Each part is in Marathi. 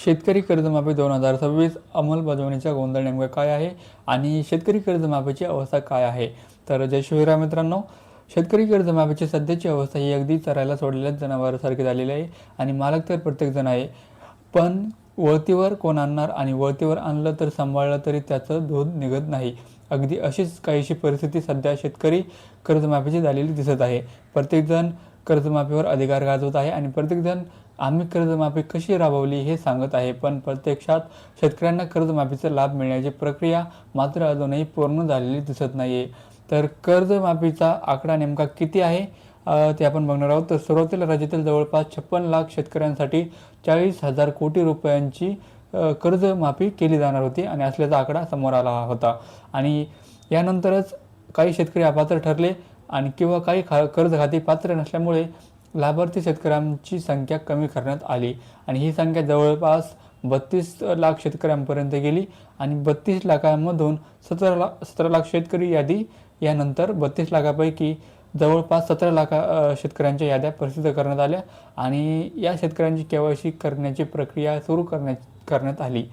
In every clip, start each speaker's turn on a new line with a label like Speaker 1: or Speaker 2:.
Speaker 1: शेतकरी कर्जमाफी 2026 अंमलबजावणीचा गोंधळ नेमका काय आहे आणि शेतकरी कर्जमाफीची अवस्था काय आहे? तर जय शिवराय मित्रांनो, शेतकरी कर्जमाफीची सध्याची अवस्था ही अगदी चरायला सोडलेल्या जनावरासारखी झालेली आहे आणि मालक तर प्रत्येकजण आहे. पण वळतीवर कोण आणणार आणि वळतीवर आणलं तर सांभाळलं तरी त्याचं दूध निघत नाही. अगदी अशीच काहीशी परिस्थिती सध्या शेतकरी कर्जमाफीची झालेली दिसत आहे. प्रत्येकजण कर्जमाफीवर अधिकार गाजवत आहे आणि प्रत्येकजण आम्ही कर्जमाफी कशी राबवली हे सांगत आहे. पण प्रत्यक्षात शेतकऱ्यांना कर्जमाफीचा लाभ मिळण्याची प्रक्रिया मात्र अजूनही पूर्ण झालेली दिसत नाही आहे. तर कर्जमाफीचा आकडा नेमका किती आहे ते आपण बघणार आहोत. तर सुरुवातीला राज्यातील जवळपास 56 लाख शेतकऱ्यांसाठी 40,000 कोटी रुपयांची कर्जमाफी केली जाणार होती आणि असल्याचा आकडा समोर आला होता. आणि यानंतरच काही शेतकरी अपात्र ठरले आणि किंवा काही कर्ज खाती पात्र नसल्यामुळे लाभार्थी शेतकऱ्यांची संख्या कमी करण्यात आली आणि ही संख्या जवळपास 32 लाख शेतकऱ्यांपर्यंत गेली आणि 32 लाखांमधून 17 लाख शेतकरी यादी यानंतर 32 लाखापैकी जवळपास 17 लाख शेतकऱ्यांच्या याद्या प्रसिद्ध करण्यात आल्या आणि या शेतकऱ्यांची KYC करण्याची प्रक्रिया सुरू करण्यात आली.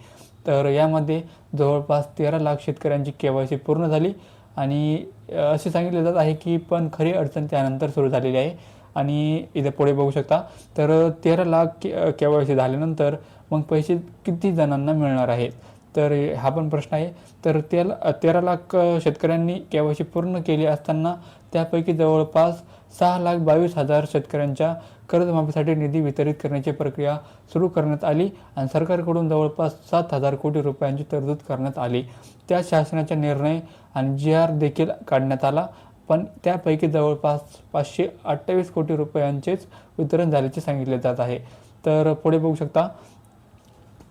Speaker 1: तर यामध्ये जवळपास 13 लाख शेतकऱ्यांची KYC पूर्ण झाली आणि असे सांगितले जात आहे की पण खरी अडचण त्यानंतर सुरू झालेली आहे. आणि इथे पुढे बघू शकता. तर 13 लाख KYC झाल्यानंतर मग पैसे किती जणांना मिळणार आहेत, तर हा पण प्रश्न आहे. तर 13 लाख शेतकऱ्यांनी KYC पूर्ण केली असताना त्यापैकी जवळपास 6,22,000 शेतकऱ्यांच्या कर्जमाफीसाठी निधी वितरित करण्याची प्रक्रिया सुरू करण्यात आली आणि सरकारकडून जवळपास 7,000 कोटी रुपयांची तरतूद करण्यात आली. त्या शासनाचा निर्णय आणि GR देखील काढण्यात आला. पण त्यापैकी जवळपास 528 कोटी रुपयांचेच वितरण झाल्याचे सांगितले जात आहे. तर पुढे बघू शकता.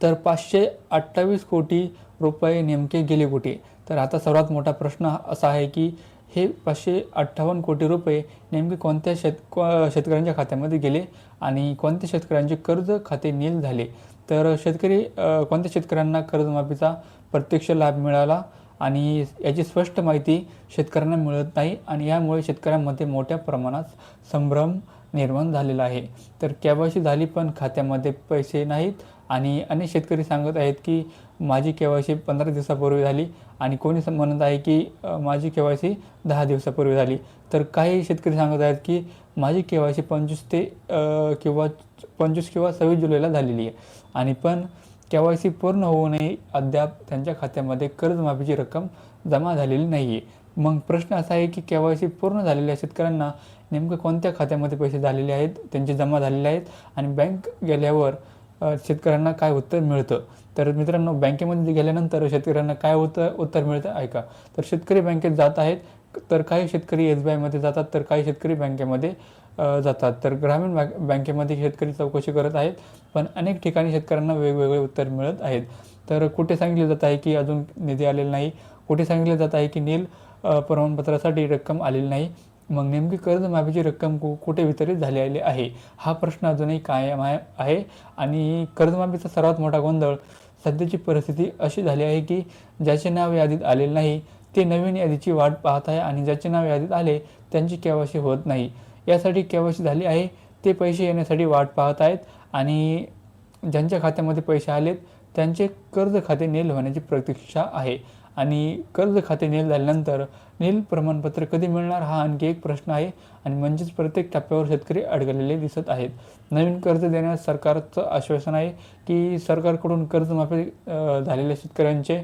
Speaker 1: तर 528 कोटी रुपये नेमके गेले कुठे? तर आता सर्वात मोठा प्रश्न असा आहे की हे 558 कोटी रुपये नेमके कोणत्या शेतकऱ्यांच्या खात्यामध्ये गेले आणि कोणत्या शेतकऱ्यांचे कर्ज खाते नील झाले? तर कोणत्या शेतकऱ्यांना कर्जमाफीचा प्रत्यक्ष लाभ मिळाला आणि याची स्पष्ट माहिती शेतकऱ्यांना मिळत नाही आणि यामुळे शेतकऱ्यांमध्ये मोठ्या प्रमाणात संभ्रम निर्माण झालेला आहे. तर KYC झाली पण खात्यामध्ये पैसे नाहीत आणि अनेक शेतकरी सांगत आहेत की माझी KYC 15 दिवसापूर्वी झाली आणि कोणी म्हणत आहे की माझी KYC 10 दिवसापूर्वी झाली. तर काही शेतकरी सांगत आहेत की माझी KYC 25 किंवा 26 जुलैला झालेली आहे आणि पण KYC पूर्ण होऊनही अद्याप त्यांच्या खात्यामध्ये कर्जमाफीची रक्कम जमा झालेली नाही आहे. मग प्रश्न असा आहे की KYC पूर्ण झालेल्या शेतकऱ्यांना नेमकं कोणत्या खात्यामध्ये पैसे झालेले आहेत, त्यांचे जमा झालेले आहेत आणि बँक गेल्यावर शेतकऱ्यांना काय उत्तर मिळतं? तर मित्रांनो, बँकेमध्ये गेल्यानंतर शेतकऱ्यांना काय उत्तर मिळतं ऐका. तर शेतकरी बँकेत जात आहेत, तर काही शेतकरी SBIमध्ये जातात, तर काही शेतकरी बँकेमध्ये जातात. तर ग्रामीण बँकेमध्ये शेतकरी चौकशी करत आहेत, पण अनेक ठिकाणी शेतकऱ्यांना वेगवेगळे उत्तर मिळत आहेत. तर कुठे सांगितले जात आहे की अजून निधी आलेला नाही, कुठे सांगितले जात आहे की नील प्रमाणपत्रासाठी रक्कम आलेली नाही. मग नेमकी कर्जमाफीची रक्कम कुठे वितरित झालेली आहे, हा प्रश्न अजूनही कायम आहे. आणि कर्जमाफीचा सर्वात मोठा गोंधळ सध्याची परिस्थिती अशी झाली आहे की ज्याचे नाव यादीत आलेले नाही ते नवीन यादीची वाट पाहत आहे आणि ज्याचे नाव यादीत आले त्यांची KYC होत नाही. यासाठी KYC झाली आहे ते पैसे येण्यासाठी वाट पाहत आहेत आणि ज्यांच्या खात्यामध्ये पैसे आलेत त्यांचे कर्ज खाते नील होण्याची प्रतीक्षा आहे. आणि कर्ज खाते नील झाल्यानंतर नील प्रमाणपत्र कधी मिळणार हा आणखी एक प्रश्न आहे आणि म्हणजेच प्रत्येक टप्प्यावर शेतकरी अडकलेले दिसत आहेत. नवीन कर्ज देण्यास सरकारचं आश्वासन आहे की सरकारकडून कर्जमाफी झालेल्या शेतकऱ्यांचे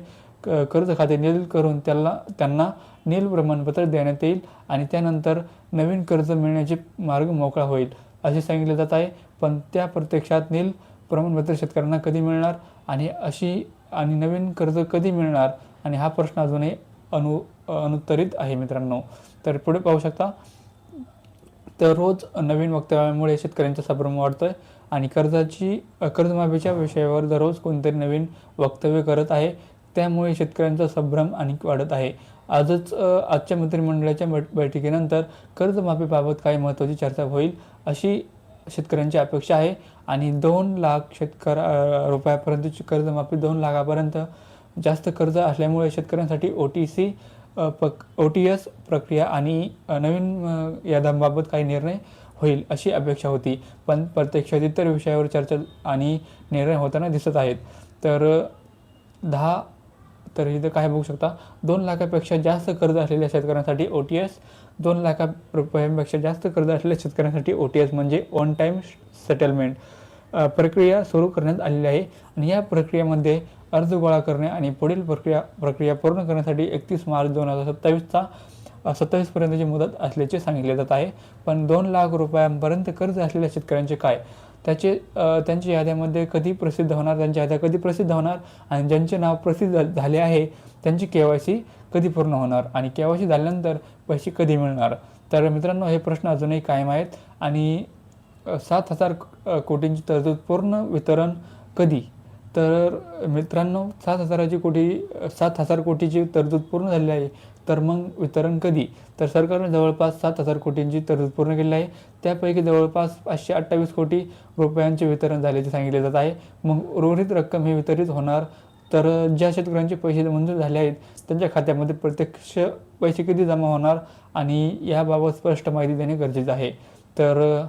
Speaker 1: कर्ज खाते नील करून त्यांना नील प्रमाणपत्र देण्यात येईल आणि त्यानंतर नवीन कर्ज मिळण्याचे मार्ग मोकळा होईल असे सांगितले जात आहे. पण त्या प्रत्यक्षात नील प्रमाणपत्र शेतकऱ्यांना कधी मिळणार आणि नवीन कर्ज कधी मिळणार आणि हा प्रश्न अजूनही अनुत्तरित आहे मित्रांनो. तर पुढे पाहू शकता. तर रोज नवीन वक्तव्यामुळे शेतकऱ्यांचा संभ्रम वाढतोय आणि कर्जमाफीच्या विषयावर दररोज कोणतरी नवीन वक्तव्य करत आहे, त्यामुळे शेतकऱ्यांचा संभ्रम आणखी वाढत आहे. आजच्या मंत्रिमंडळाच्या बैठकीनंतर कर्जमाफीबाबत काही महत्त्वाची चर्चा होईल अशी शेतकऱ्यांची अपेक्षा आहे आणि 2 लाख रुपयापर्यंतची कर्जमाफी 2 लाखापर्यंत जास्त कर्ज असल्यामुळे शेतकऱ्यांसाठी OTS प्रक्रिया आणि नवीन याद्यांबाबत काही निर्णय होईल अशी अपेक्षा होती, पण प्रत्यक्षात इतर विषयावर चर्चा आणि निर्णय होताना दिसत आहेत. तर 10 तर इथं काय बघू शकता, 2 लाखापेक्षा जास्त कर्ज असलेल्या शेतकऱ्यांसाठी OTS, 2 लाख रुपयांपेक्षा जास्त कर्ज असलेल्या शेतकऱ्यांसाठी OTS म्हणजे ऑन टाईम सेटलमेंट प्रक्रिया सुरू करण्यात आलेली आहे. आणि या प्रक्रियेमध्ये अर्ज गोळा करणे आणि पुढील प्रक्रिया पूर्ण करण्यासाठी 31 मार्च 2027पर्यंतची मुदत असल्याचे सांगितले जात आहे. पण 2 लाख रुपयांपर्यंत कर्ज असलेल्या शेतकऱ्यांचे काय, त्यांच्या याद्यामध्ये कधी प्रसिद्ध होणार, त्यांच्या याद्या कधी प्रसिद्ध होणार आणि ज्यांचे नाव प्रसिद्ध झाले आहे त्यांची KYC कधी पूर्ण होणार आणि KYC झाल्यानंतर पैसे कधी मिळणार. तर मित्रांनो, हे प्रश्न अजूनही कायम आहेत. आणि 7,000 कोटींची तरतूद पूर्ण वितरण कधी, तर मित्रांनो 7,000 कोटीची तरतूद पूर्ण झालेली आहे, तर मग वितरण कधी, तर सरकारने जवळपास 7,000 कोटींची तरतूद पूर्ण केली आहे. त्यापैकी जवळपास 528 कोटी रुपयांचे वितरण झाल्याचे सांगितले जात आहे. मग उर्वरित रक्कम ही वितरित होणार, तर ज्या शेतकऱ्यांचे पैसे मंजूर झाले आहेत त्यांच्या खात्यामध्ये प्रत्यक्ष पैसे कधी जमा होणार आणि याबाबत स्पष्ट माहिती देणे गरजेचे आहे. तर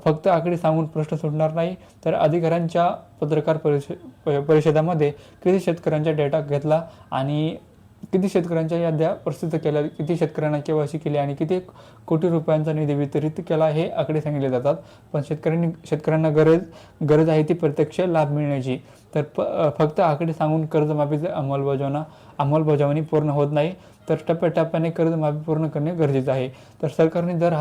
Speaker 1: फक्त आकडे सांगून प्रश्न सुटणार नाही, तर अधिकाऱ्यांच्या पत्रकार परिषदामध्ये किती शेतकऱ्यांचा डेटा घेतला आणि किती शेतकऱ्यांच्या याद्या प्रसिद्ध केल्या, किती शेतकऱ्यांना KYC केली आणि किती कोटी रुपयांचा निधी वितरित केला हे आकडे सांगितले जातात. पण शेतकऱ्यांना गरज आहे ती प्रत्यक्ष लाभ मिळण्याची. तर फक्त आकडे सांगून कर्जमाफीची अंमलबजावणी पूर्ण होत नाही, तर टप्प्याटप्प्याने कर्जमाफी पूर्ण करणे गरजेचे आहे. तर सरकारने जर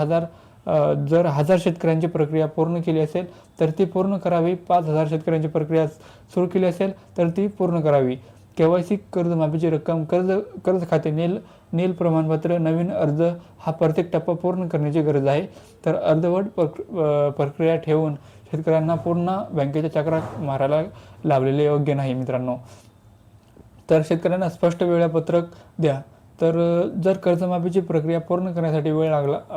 Speaker 1: 1000 शेतकऱ्यांची प्रक्रिया पूर्ण केली असेल तर ती पूर्ण करावी. 5,000 शेतकऱ्यांची प्रक्रिया सुरू केली असेल तर ती पूर्ण करावी. KYC, कर्जमाफीची रक्कम, कर्ज खाते, नील प्रमाणपत्र, नवीन अर्ज हा प्रत्येक टप्पा पूर्ण करण्याची गरज आहे. तर अर्धवट प्रक्रिया ठेवून शेतकऱ्यांना पुन्हा बँकेच्या चक्रात मारायला लावलेले योग्य नाही मित्रांनो. तर शेतकऱ्यांना स्पष्ट वेळापत्रक द्या. तर जर कर्जमाफीची प्रक्रिया पूर्ण करण्यासाठी वेळ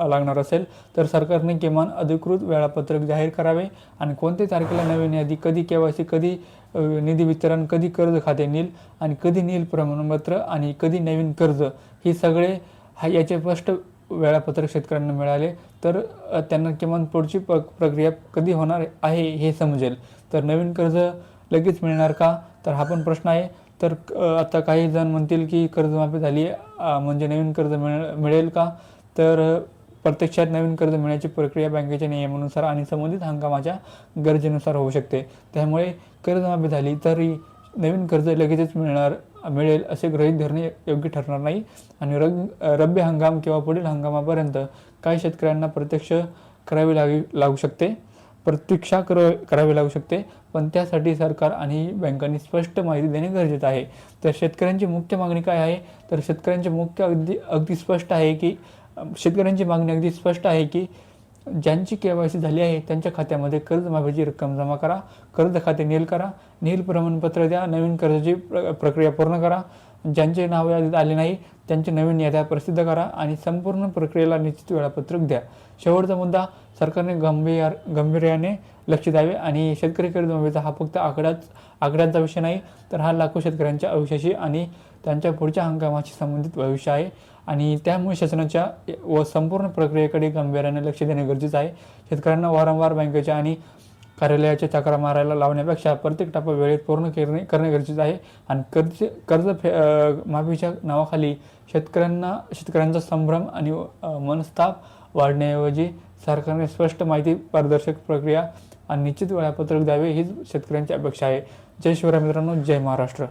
Speaker 1: लागणार असेल तर सरकारने किमान अधिकृत वेळापत्रक जाहीर करावे आणि कोणत्या तारखेला नवीन यादी, कधी KYC, कधी निधी वितरण, कधी कर्ज खाते नील आणि कधी नील प्रमाणपत्र आणि कधी नवीन कर्ज, ही सगळे याचे स्पष्ट वेळापत्रक शेतकऱ्यांना मिळाले तर त्यांना किमान पुढची प्रक्रिया कधी होणार आहे हे समजेल. तर नवीन कर्ज लगेच मिळणार का, तर हा पण प्रश्न आहे. तर आता काही जण म्हणतील की कर्जमाफी झाली म्हणजे नवीन कर्ज मिळेल का, तर प्रत्यक्षात नवीन कर्ज मिळण्याची प्रक्रिया बँकेच्या नियमानुसार आणि संबंधित हंगामाच्या गरजेनुसार होऊ शकते. त्यामुळे कर्जमाफी झाली तरी नवीन कर्ज लगेचच मिळेल असे गृहीत धरणे योग्य ठरणार नाही. आणि रब्बी हंगाम किंवा पुढील हंगामापर्यंत काही शेतकऱ्यांना प्रतीक्षा करावी लागू शकते. पण त्यासाठी सरकार आणि बँकांनी स्पष्ट माहिती देणे गरजेचे आहे. तर शेतकऱ्यांची मुख्य मागणी काय आहे, तर शेतकऱ्यांची अगदी स्पष्ट आहे की शेतकऱ्यांची मागणी अगदी स्पष्ट आहे की ज्यांची KYC झाली आहे त्यांच्या खात्यामध्ये कर्जमाफीची रक्कम जमा करा, कर्ज खाते नील करा, नील प्रमाणपत्र द्या, नवीन कर्जाची प्रक्रिया पूर्ण करा, ज्यांचे नाव यादीत आले नाही त्यांची नवीन याद्या प्रसिद्ध करा आणि संपूर्ण प्रक्रियेला निश्चित वेळापत्रक द्या. शेवटचा मुद्दा, सरकारने गांभीर्याने लक्ष द्यावे आणि शेतकरी कर्जमाफीचा हा फक्त आकड्यांचा विषय नाही, तर हा लाखो शेतकऱ्यांच्या आयुष्याशी आणि त्यांच्या पुढच्या हंगामाशी संबंधित भविष्य आहे. आणि त्यामुळे शासनाच्या व संपूर्ण प्रक्रियेकडे गांभीर्याने लक्ष देणे गरजेचे आहे. शेतकऱ्यांना वारंवार बँकेच्या आणि कार्यालयाच्या चक्रा मारायला लावण्यापेक्षा प्रत्येक टप्पा वेळेत पूर्ण करणे गरजेचे आहे. आणि कर्ज माफीच्या नावाखाली शेतकऱ्यांचा संभ्रम आणि मनस्ताप वाढण्याऐवजी सरकारने स्पष्ट माहिती, पारदर्शक प्रक्रिया आणि निश्चित वेळापत्रक द्यावे हीच शेतकऱ्यांची अपेक्षा आहे. जय शिवराय मित्रांनो, जय महाराष्ट्र.